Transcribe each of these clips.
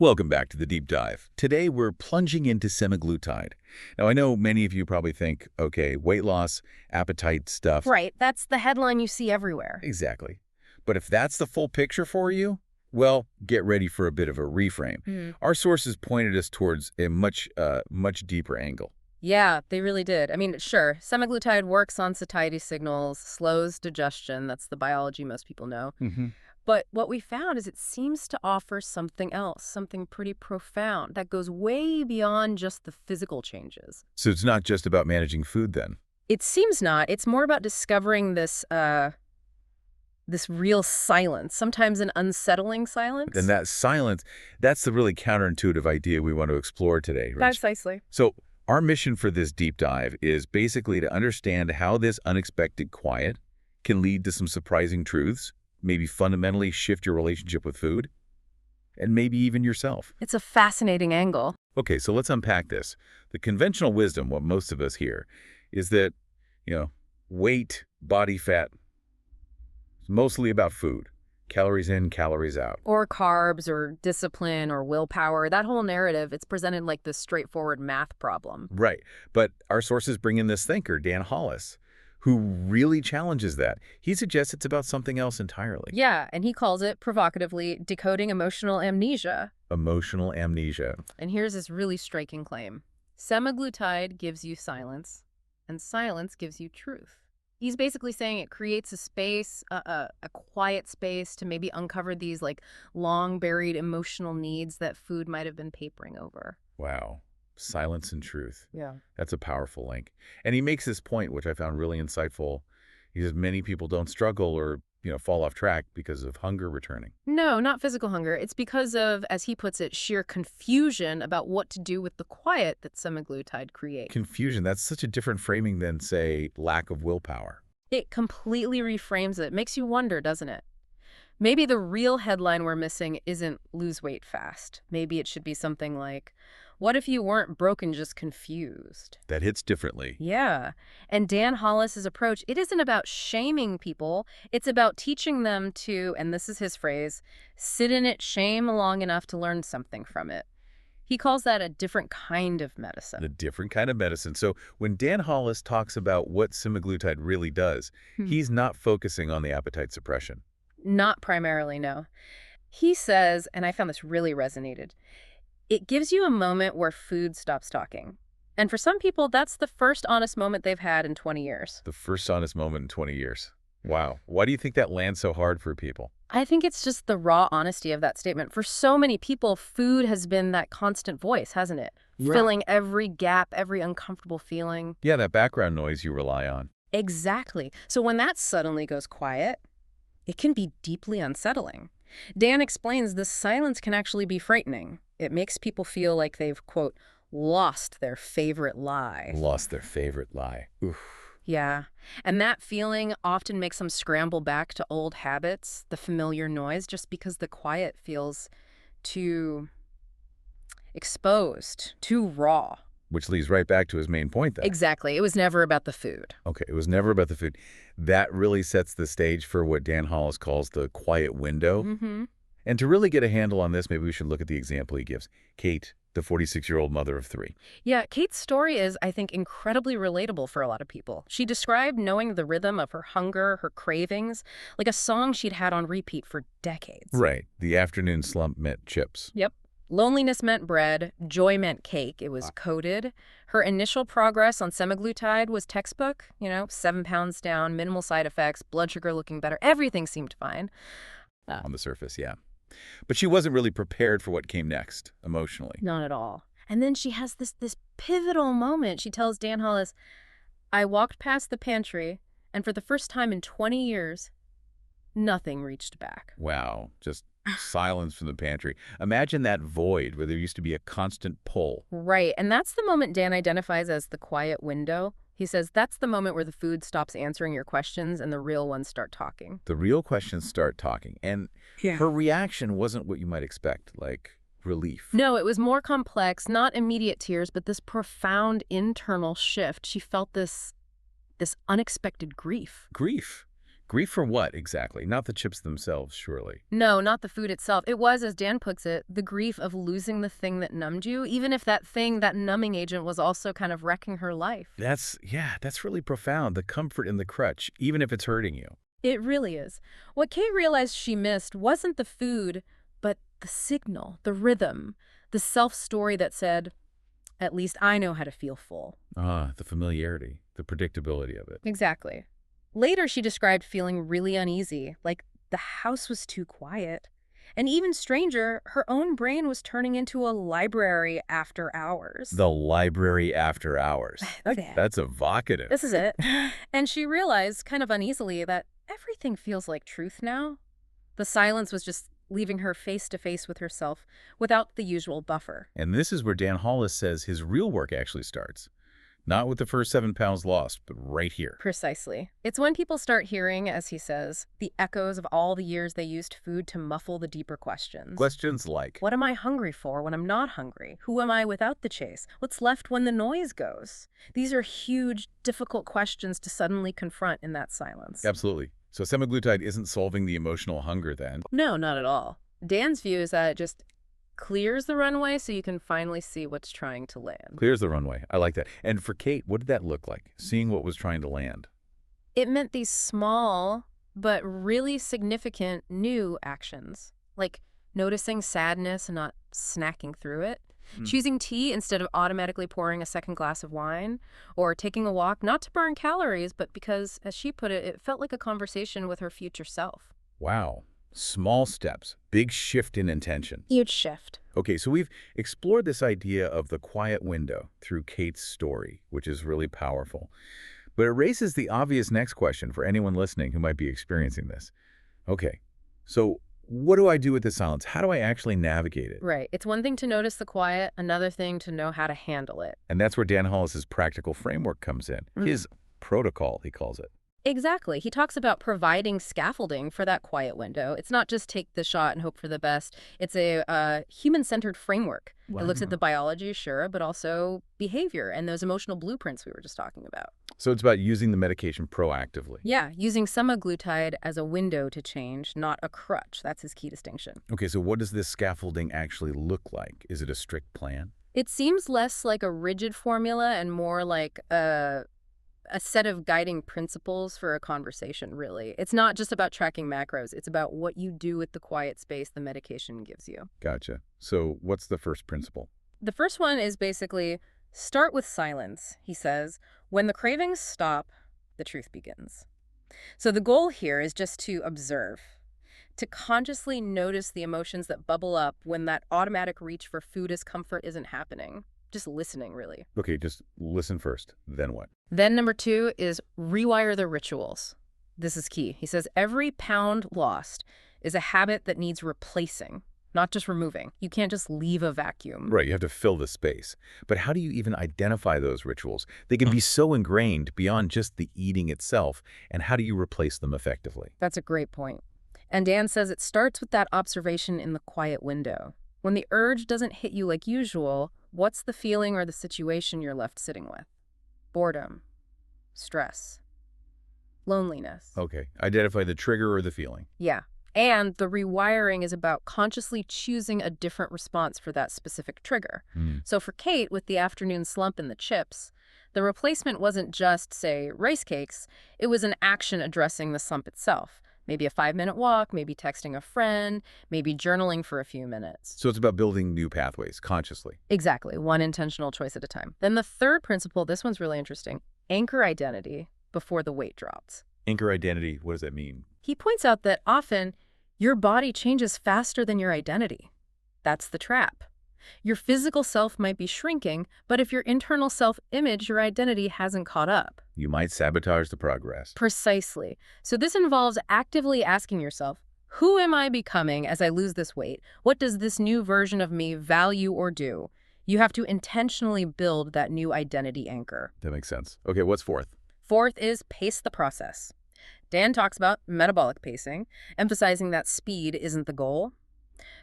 Welcome back to the Deep Dive. Today we're plunging into semaglutide. Now I know many of you probably think, okay, weight loss, appetite stuff. Right, that's the headline you see everywhere. Exactly. But if that's the full picture for you, well, get ready for a bit of a reframe. Our sources pointed us towards a much deeper angle. Yeah, they really did. I mean, sure, semaglutide works on satiety signals, slows digestion. That's the biology most people know. But what we found is it seems to offer something else, something pretty profound that goes way beyond just the physical changes. So it's not just about managing food then. It seems not. It's more about discovering this real silence, sometimes an unsettling silence. And that silence, that's the really counterintuitive idea we want to explore today. Rich. Precisely. So our mission for this deep dive is basically to understand how this unexpected quiet can lead to some surprising truths, maybe fundamentally shift your relationship with food, and maybe even yourself. It's a fascinating angle. Okay, so let's unpack this. The conventional wisdom, what most of us hear, is that, weight, body fat, is mostly about food. Calories in, calories out. Or carbs, or discipline, or willpower. That whole narrative, it's presented like this straightforward math problem. Right, but our sources bring in this thinker, Dan Hollis, who really challenges that. He suggests it's about something else entirely. Yeah, and he calls it, provocatively, decoding emotional amnesia. Emotional amnesia. And here's this really striking claim. Semaglutide gives you silence, and silence gives you truth. He's basically saying it creates a space, a quiet space to maybe uncover these long-buried emotional needs that food might have been papering over. Wow. Silence and truth. Yeah. That's a powerful link. And he makes this point, which I found really insightful. He says many people don't struggle or, fall off track because of hunger returning. No, not physical hunger. It's because of, as he puts it, sheer confusion about what to do with the quiet that semaglutide creates. Confusion, that's such a different framing than, say, lack of willpower. It completely reframes it. Makes you wonder, doesn't it? Maybe the real headline we're missing isn't lose weight fast. Maybe it should be something like, what if you weren't broken, just confused? That hits differently. Yeah. And Dan Hollis's approach, it isn't about shaming people. It's about teaching them to, and this is his phrase, sit in its shame long enough to learn something from it. He calls that a different kind of medicine. A different kind of medicine. So when Dan Hollis talks about what semaglutide really does, he's not focusing on the appetite suppression. Not primarily, no. He says, and I found this really resonated, it gives you a moment where food stops talking. And for some people, that's the first honest moment they've had in 20 years. The first honest moment in 20 years. Wow. Why do you think that lands so hard for people? I think it's just the raw honesty of that statement. For so many people, food has been that constant voice, hasn't it? Right. Filling every gap, every uncomfortable feeling. Yeah, that background noise you rely on. Exactly. So when that suddenly goes quiet, it can be deeply unsettling. Dan explains this silence can actually be frightening. It makes people feel like they've, quote, lost their favorite lie. Lost their favorite lie. Oof. Yeah. And that feeling often makes them scramble back to old habits, the familiar noise, just because the quiet feels too exposed, too raw. Which leads right back to his main point then. Exactly. It was never about the food. Okay, it was never about the food. That really sets the stage for what Dan Hollis calls the quiet window. And to really get a handle on this, maybe we should look at the example he gives. Kate, the 46-year-old mother of 3. Yeah, Kate's story is, I think, incredibly relatable for a lot of people. She described knowing the rhythm of her hunger, her cravings, like a song she'd had on repeat for decades. Right. The afternoon slump meant chips. Yep. Loneliness meant bread. Joy meant cake. It was coded. Her initial progress on semaglutide was textbook. 7 pounds down, minimal side effects, blood sugar looking better. Everything seemed fine. On the surface, yeah. But she wasn't really prepared for what came next, emotionally. Not at all. And then she has this pivotal moment. She tells Dan Hollis, I walked past the pantry, and for the first time in 20 years, nothing reached back. Wow. Just silence from the pantry. Imagine that void where there used to be a constant pull. Right. And that's the moment Dan identifies as the quiet window. He says that's the moment where the food stops answering your questions and the real ones start talking. The real questions start talking. And her reaction wasn't what you might expect, like relief. No, it was more complex, not immediate tears, but this profound internal shift. She felt this unexpected grief. Grief. Grief for what, exactly? Not the chips themselves, surely. No, not the food itself. It was, as Dan puts it, the grief of losing the thing that numbed you, even if that thing, that numbing agent, was also kind of wrecking her life. That's really profound, the comfort in the crutch, even if it's hurting you. It really is. What Kate realized she missed wasn't the food, but the signal, the rhythm, the self-story that said, at least I know how to feel full. Ah, the familiarity, the predictability of it. Exactly. Later, she described feeling really uneasy, like the house was too quiet. And even stranger, her own brain was turning into a library after hours. The library after hours. That's That's evocative. This is it. And she realized, kind of uneasily, that everything feels like truth now. The silence was just leaving her face to face with herself without the usual buffer. And this is where Dan Hollis says his real work actually starts. Not with the first 7 pounds lost, but right here. Precisely. It's when people start hearing, as he says, the echoes of all the years they used food to muffle the deeper questions. Questions like, What am I hungry for when I'm not hungry? Who am I without the chase? What's left when the noise goes? These are huge, difficult questions to suddenly confront in that silence. absolutely. So semaglutide isn't solving the emotional hunger then. No, not at all. Dan's view is that it just clears the runway so you can finally see what's trying to land. Clears the runway. I like that. And for Kate, what did that look like? Seeing what was trying to land. It meant these small but really significant new actions, like noticing sadness and not snacking through it, choosing tea instead of automatically pouring a second glass of wine, or taking a walk not to burn calories, but because, as she put it, it felt like a conversation with her future self. Wow. Small steps. Big shift in intention. Huge shift. Okay, so we've explored this idea of the quiet window through Kate's story, which is really powerful. But it raises the obvious next question for anyone listening who might be experiencing this. Okay, so what do I do with this silence? How do I actually navigate it? Right. It's one thing to notice the quiet, another thing to know how to handle it. And that's where Dan Hollis's practical framework comes in. His protocol, he calls it. Exactly. He talks about providing scaffolding for that quiet window. It's not just take the shot and hope for the best. It's a human-centered framework. It looks at the biology, sure, but also behavior and those emotional blueprints we were just talking about. So it's about using the medication proactively. Yeah, using semaglutide as a window to change, not a crutch. That's his key distinction. Okay, so what does this scaffolding actually look like? Is it a strict plan? It seems less like a rigid formula and more like a set of guiding principles for a conversation, really. It's not just about tracking macros. It's about what you do with the quiet space the medication gives you. Gotcha. So what's the first principle? The first one is basically start with silence, he says. When the cravings stop, the truth begins. So the goal here is just to observe, to consciously notice the emotions that bubble up when that automatic reach for food as comfort isn't happening. Just listening, really. Okay, just listen first. Then what? Then number 2 is rewire the rituals. This is key. He says every pound lost is a habit that needs replacing, not just removing. You can't just leave a vacuum. Right, you have to fill the space. But how do you even identify those rituals? They can be so ingrained beyond just the eating itself, and how do you replace them effectively? That's a great point. And Dan says it starts with that observation in the quiet window. When the urge doesn't hit you like usual, what's the feeling or the situation you're left sitting with? Boredom, stress, loneliness. Okay, identify the trigger or the feeling. Yeah. And the rewiring is about consciously choosing a different response for that specific trigger. So for Kate, with the afternoon slump and the chips, the replacement wasn't just, say, rice cakes. It was an action addressing the slump itself. Maybe a 5-minute walk, maybe texting a friend, maybe journaling for a few minutes. So it's about building new pathways consciously. Exactly, one intentional choice at a time. Then the third principle, this one's really interesting, anchor identity before the weight drops. Anchor identity, what does that mean? He points out that often your body changes faster than your identity. That's the trap. Your physical self might be shrinking, but if your internal self-image, your identity, hasn't caught up. You might sabotage the progress. Precisely. So this involves actively asking yourself, who am I becoming as I lose this weight? What does this new version of me value or do? You have to intentionally build that new identity anchor. That makes sense. Okay, what's fourth? Fourth is pace the process. Dan talks about metabolic pacing, emphasizing that speed isn't the goal.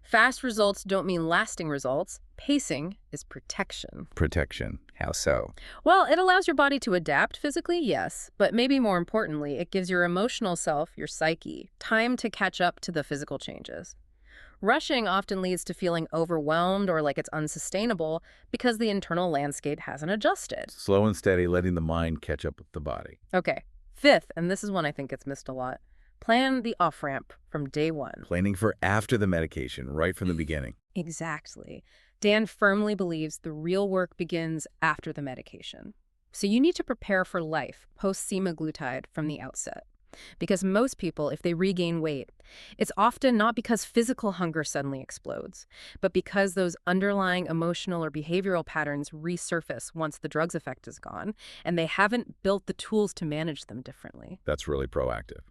Fast results don't mean lasting results. Pacing is protection. Protection. How so? Well, it allows your body to adapt physically, yes, but maybe more importantly, it gives your emotional self, your psyche, time to catch up to the physical changes. Rushing often leads to feeling overwhelmed or like it's unsustainable because the internal landscape hasn't adjusted. Slow and steady, letting the mind catch up with the body. Okay, fifth, and this is one I think gets missed a lot, plan the off-ramp from day one. Planning for after the medication, right from the beginning. Exactly. Dan firmly believes the real work begins after the medication. So you need to prepare for life post-semaglutide from the outset. Because most people, if they regain weight, it's often not because physical hunger suddenly explodes, but because those underlying emotional or behavioral patterns resurface once the drug's effect is gone, and they haven't built the tools to manage them differently. That's really proactive.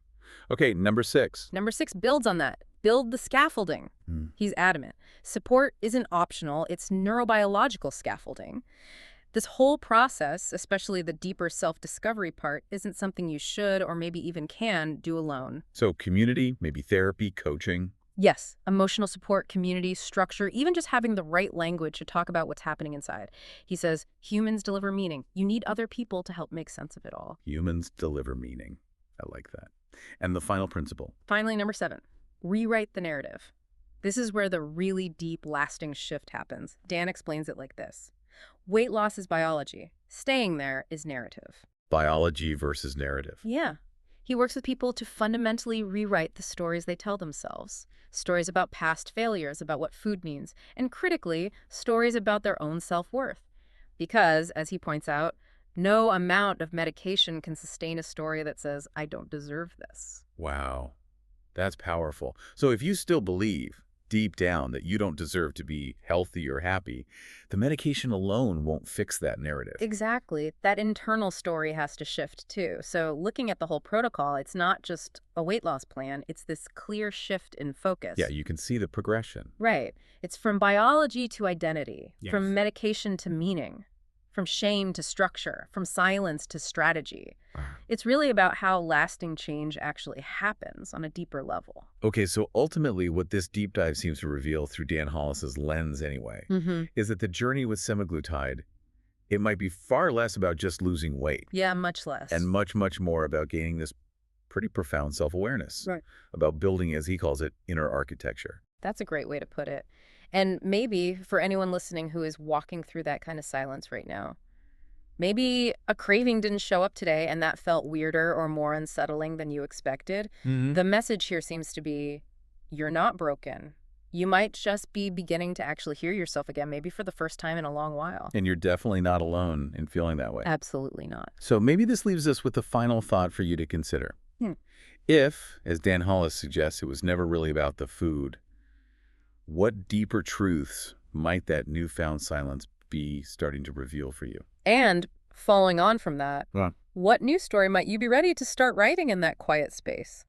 Okay, number 6. Number 6 builds on that. Build the scaffolding. He's adamant. Support isn't optional, it's neurobiological scaffolding. This whole process, especially the deeper self-discovery part, isn't something you should or maybe even can do alone. So community, maybe therapy, coaching. Yes, emotional support, community, structure, even just having the right language to talk about what's happening inside. He says, humans deliver meaning. You need other people to help make sense of it all. Humans deliver meaning. I like that. And the final principle. Finally, number 7, rewrite the narrative. This is where the really deep, lasting shift happens. Dan explains it like this. Weight loss is biology. Staying there is narrative. Biology versus narrative. Yeah. He works with people to fundamentally rewrite the stories they tell themselves. Stories about past failures, about what food means, and critically, stories about their own self-worth. Because, as he points out, no amount of medication can sustain a story that says, I don't deserve this. Wow, that's powerful. So if you still believe deep down that you don't deserve to be healthy or happy, the medication alone won't fix that narrative. Exactly. That internal story has to shift too. So looking at the whole protocol, it's not just a weight loss plan, it's this clear shift in focus. Yeah, you can see the progression. Right. It's from biology to identity, Yes. from medication to meaning, from shame to structure, from silence to strategy. It's really about how lasting change actually happens on a deeper level. Okay, so ultimately what this deep dive seems to reveal through Dan Hollis's lens anyway, is that the journey with semaglutide, it might be far less about just losing weight Yeah, much less. and much, much more about gaining this pretty profound self-awareness, Right. about building, as he calls it, inner architecture. That's a great way to put it. And maybe for anyone listening who is walking through that kind of silence right now, maybe a craving didn't show up today and that felt weirder or more unsettling than you expected. The message here seems to be, you're not broken. You might just be beginning to actually hear yourself again, maybe for the first time in a long while. And you're definitely not alone in feeling that way. Absolutely not. So maybe this leaves us with a final thought for you to consider. Hmm. If, as Dan Hollis suggests, it was never really about the food, what deeper truths might that newfound silence be starting to reveal for you? And following on from that, Yeah. what news story might you be ready to start writing in that quiet space?